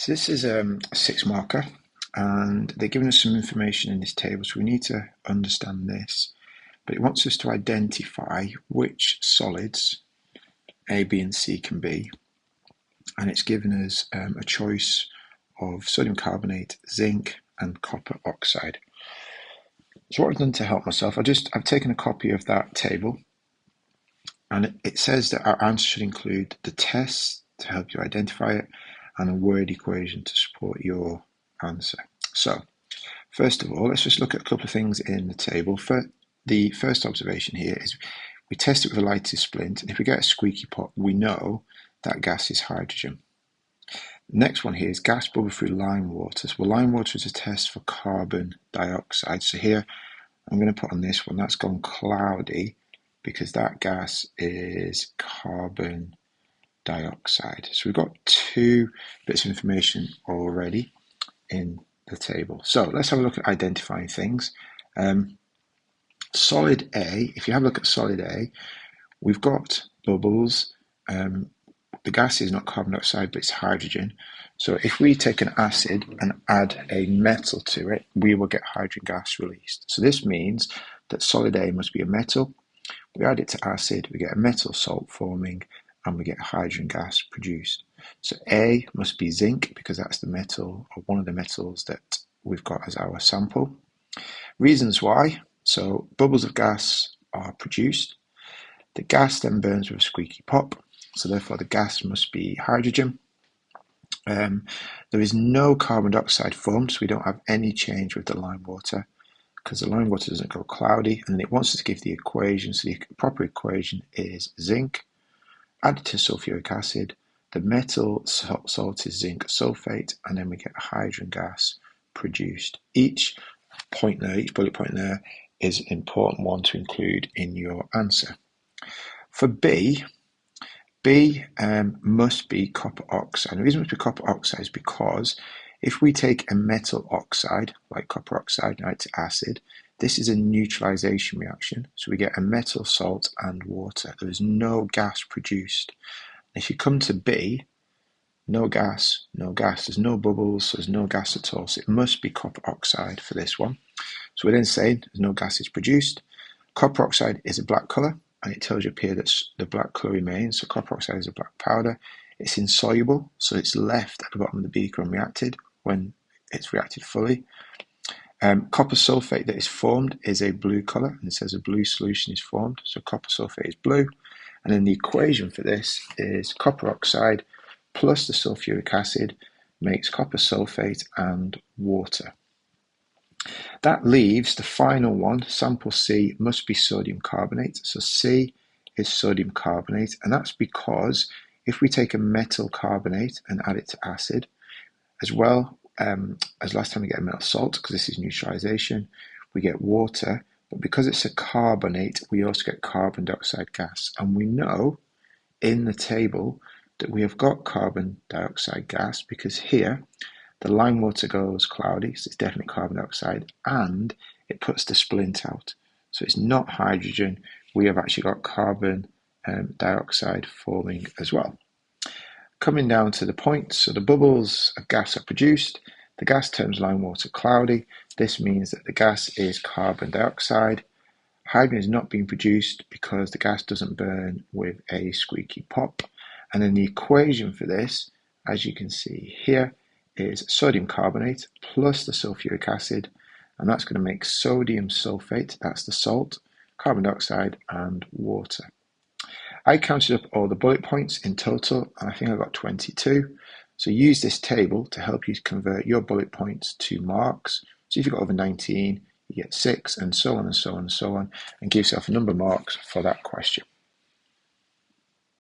So this is a 6 marker, and they're giving us some information in this table, so we need to understand this. But it wants us to identify which solids A, B, and C can be, and it's given us a choice of sodium carbonate, zinc, and copper oxide. So what I've done to help myself, I've taken a copy of that table, and it says that our answer should include the test to help you identify it and a word equation to support your answer. So first of all, let's just look at a couple of things in the table. The first observation here is we test it with a lighted splint, and if we get a squeaky pot, we know that gas is hydrogen. The next one here is gas bubble through lime water. So lime water is a test for carbon dioxide. So here I'm going to put on this one, that's gone cloudy because that gas is carbon dioxide. So we've got two bits of information already in the table. So let's have a look at identifying things. Solid A, if you have a look at solid A, we've got bubbles. The gas is not carbon dioxide, but it's hydrogen. So if we take an acid and add a metal to it, we will get hydrogen gas released. So this means that solid A must be a metal. We add it to acid, we get a metal salt forming, and we get hydrogen gas produced. So A must be zinc because that's the metal, or one of the metals that we've got as our sample. Reasons why: so bubbles of gas are produced. The gas then burns with a squeaky pop, so therefore the gas must be hydrogen. There is no carbon dioxide formed, so we don't have any change with the lime water because the lime water doesn't go cloudy, and it wants us to give the equation. So the proper equation is zinc added to sulfuric acid. The metal salt is zinc sulfate, and then we get hydrogen gas produced. Each bullet point there is an important one to include in your answer. For B must be copper oxide. The reason it must be copper oxide is because if we take a metal oxide, like copper oxide, and add it to acid, this is a neutralization reaction. So we get a metal salt and water. There is no gas produced. If you come to B, no gas, no gas. There's no bubbles, so there's no gas at all. So it must be copper oxide for this one. So we're then saying there's no gas is produced. Copper oxide is a black color, and it tells you up here that the black color remains. So copper oxide is a black powder. It's insoluble, so it's left at the bottom of the beaker unreacted when it's reacted fully. Copper sulfate that is formed is a blue color, and it says a blue solution is formed. So copper sulfate is blue. And then the equation for this is copper oxide plus the sulfuric acid makes copper sulfate and water. That leaves the final one, sample C, must be sodium carbonate. So C is sodium carbonate, and that's because if we take a metal carbonate and add it to acid, as well as last time we get a metal salt, because this is neutralization, we get water, but because it's a carbonate, we also get carbon dioxide gas. And we know in the table that we have got carbon dioxide gas because here the lime water goes cloudy, so it's definitely carbon dioxide, and it puts the splint out. So it's not hydrogen, we have actually got carbon dioxide forming as well. Coming down to the points, so the bubbles of gas are produced, the gas turns lime water cloudy. This means that the gas is carbon dioxide. Hydrogen is not being produced because the gas doesn't burn with a squeaky pop. And then the equation for this, as you can see here, is sodium carbonate plus the sulfuric acid, and that's going to make sodium sulfate, that's the salt, carbon dioxide, and water. I counted up all the bullet points in total, and I think I got 22. So use this table to help you convert your bullet points to marks. So if you've got over 19, you get 6, and so on and so on and so on, and give yourself a number of marks for that question.